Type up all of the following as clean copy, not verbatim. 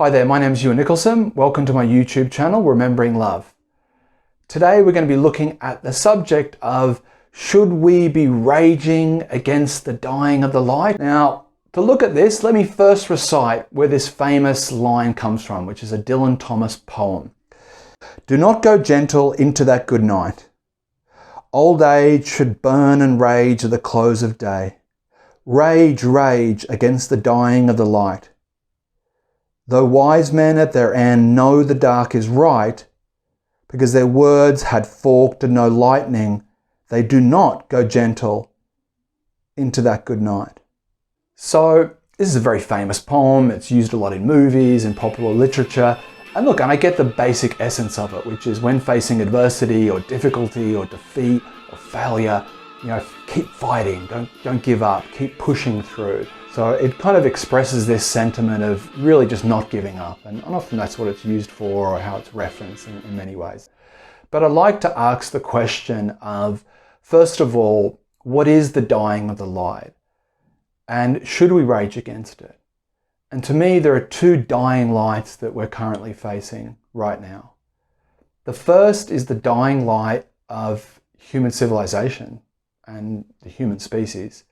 Hi there, my name is Ewan Nicholson. Welcome to my YouTube channel, Remembering Love. Today we're going to be looking at the subject of should we be raging against the dying of the light? Now, to look at this, let me first recite where this famous line comes from, which is a Dylan Thomas poem. Do not go gentle into that good night. Old age should burn and rage at the close of day. Rage, rage against the dying of the light. Though wise men at their end know the dark is right, because their words had forked and no lightning, they do not go gentle into that good night. So this is a very famous poem. It's used a lot in movies and popular literature. And look, and I get the basic essence of it, which is when facing adversity or difficulty or defeat or failure, keep fighting, don't give up, keep pushing through. So it kind of expresses this sentiment of really just not giving up. And often that's what it's used for or how it's referenced in many ways. But I'd like to ask the question of, first of all, what is the dying of the light? And should we rage against it? And to me, there are two dying lights that we're currently facing right now. The first is the dying light of human civilization and the human species.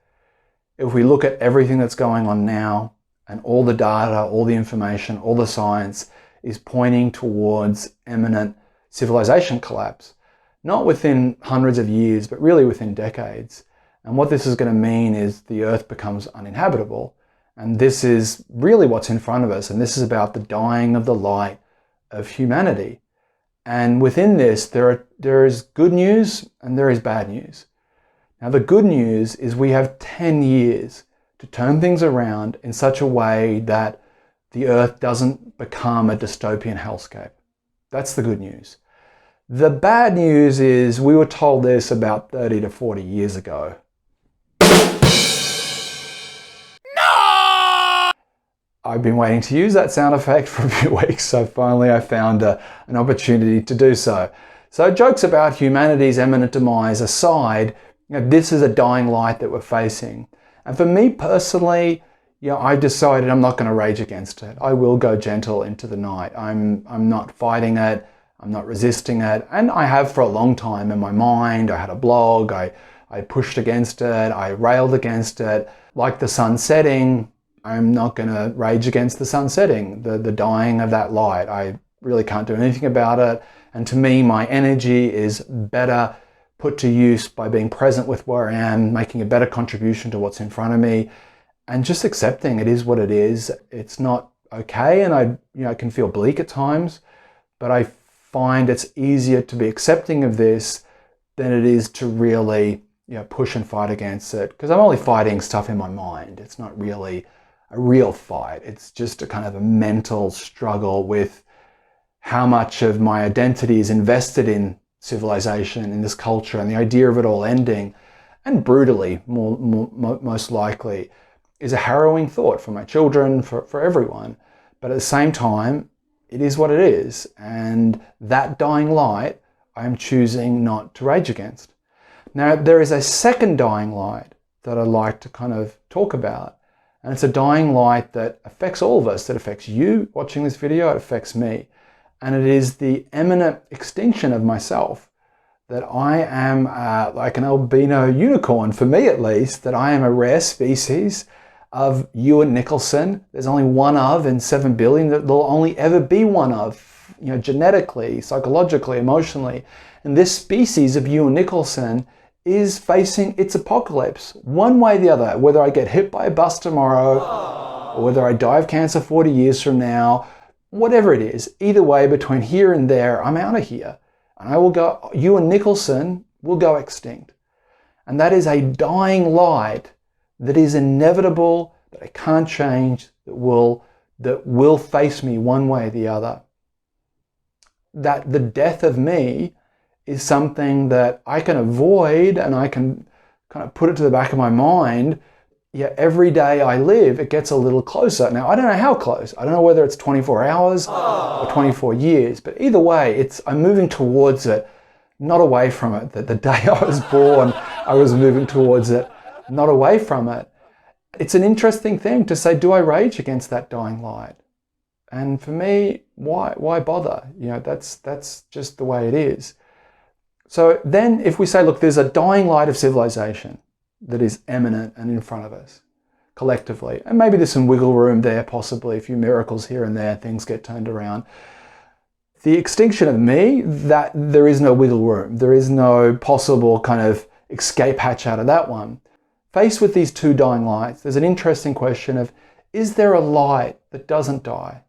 If we look at everything that's going on now and all the data, all the information, all the science is pointing towards imminent civilization collapse, not within hundreds of years, but really within decades. And what this is going to mean is the Earth becomes uninhabitable. And this is really what's in front of us. And this is about the dying of the light of humanity. And within this, there is good news and there is bad news. Now, the good news is we have 10 years to turn things around in such a way that the Earth doesn't become a dystopian hellscape. That's the good news. The bad news is we were told this about 30 to 40 years ago. I've been waiting to use that sound effect for a few weeks, so finally I found an opportunity to do so. So jokes about humanity's imminent demise aside, this is a dying light that we're facing. And for me personally, I decided I'm not going to rage against it. I will go gentle into the night. I'm not fighting it. I'm not resisting it. And I have for a long time in my mind. I had a blog. I pushed against it. I railed against it. Like the sun setting, I'm not going to rage against the sun setting, the dying of that light. I really can't do anything about it. And to me, my energy is better put to use by being present with where I am, making a better contribution to what's in front of me, and just accepting it is what it is. It's not okay, and I can feel bleak at times, but I find it's easier to be accepting of this than it is to really push and fight against it, because I'm only fighting stuff in my mind. It's not really a real fight. It's just a kind of a mental struggle with how much of my identity is invested in civilization, in this culture, and the idea of it all ending, and brutally, most likely, is a harrowing thought for my children, for everyone. But at the same time, it is what it is, and that dying light I am choosing not to rage against. Now, there is a second dying light that I'd like to kind of talk about, and it's a dying light that affects all of us, that affects you watching this video, it affects me. And it is the imminent extinction of myself, that I am like an albino unicorn, for me at least, that I am a rare species of Ewan Nicholson. There's only one of in 7 billion, that there'll only ever be one of, genetically, psychologically, emotionally. And this species of Ewan Nicholson is facing its apocalypse, one way or the other, whether I get hit by a bus tomorrow, or whether I die of cancer 40 years from now, whatever it is, either way, between here and there, I'm out of here. And Ewan Nicholson will go extinct. And that is a dying light that is inevitable, that I can't change, that will face me one way or the other. That the death of me is something that I can avoid, and I can kind of put it to the back of my mind. Every day I live, it gets a little closer. Now, I don't know how close. I don't know whether it's 24 hours or 24 years, but either way, I'm moving towards it, not away from it. The day I was born, I was moving towards it, not away from it. It's an interesting thing to say, do I rage against that dying light? And for me, why bother? You know, that's just the way it is. So then if we say, look, there's a dying light of civilization that is imminent and in front of us collectively, and maybe there's some wiggle room there, possibly a few miracles here and there, things get turned around. The extinction of me, that there is no wiggle room. There is no possible kind of escape hatch out of that one. Faced with these two dying lights, there's an interesting question of, is there a light that doesn't die?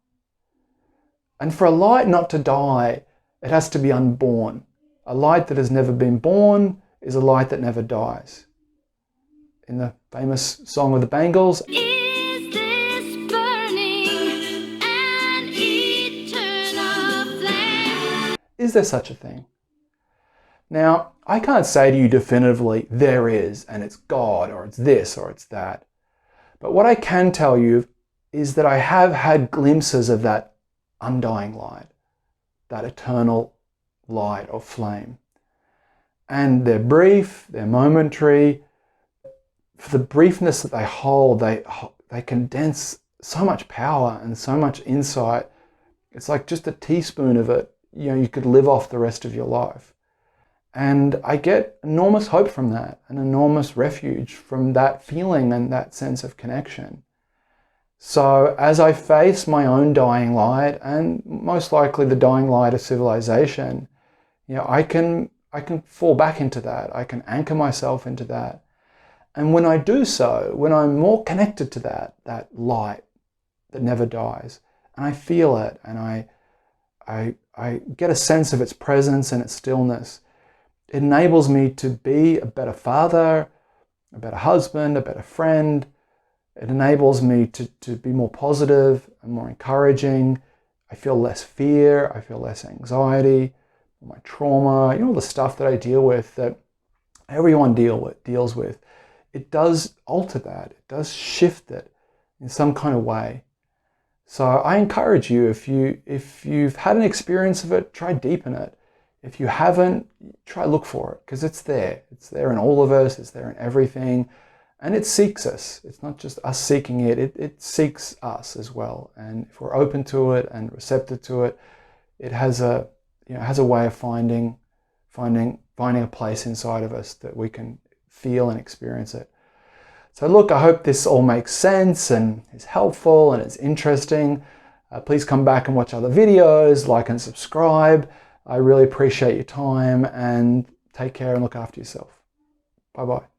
And for a light not to die, it has to be unborn. A light that has never been born is a light that never dies. In the famous song of the Bangles, Is this burning an eternal flame? Is there such a thing? Now, I can't say to you definitively, there is, and it's God, or it's this, or it's that. But what I can tell you is that I have had glimpses of that undying light, that eternal light or flame. And they're brief, they're momentary. For the briefness that they hold, they condense so much power and so much insight. It's like just a teaspoon of it, you know, you could live off the rest of your life. And I get enormous hope from that, an enormous refuge from that feeling and that sense of connection. So as I face my own dying light, and most likely the dying light of civilization, you know, I can fall back into that. I can anchor myself into that. And when I do so, when I'm more connected to that light that never dies, and I feel it, and I get a sense of its presence and its stillness, it enables me to be a better father, a better husband, a better friend. It enables me to be more positive and more encouraging. I feel less fear, I feel less anxiety, my trauma, you know, all the stuff that I deal with, that everyone deals with. It does alter that, it does shift it in some kind of way. So I encourage you, if you've had an experience of it, try deepen it. If you haven't, try look for it, because it's there. It's there in all of us, it's there in everything, and it seeks us. It's not just us seeking it, it seeks us as well. And if we're open to it and receptive to it, it has a way of finding a place inside of us that we can feel and experience it. So look, I hope this all makes sense and is helpful and it's interesting. Please come back and watch other videos, like and subscribe. I really appreciate your time, and take care and look after yourself. Bye-bye.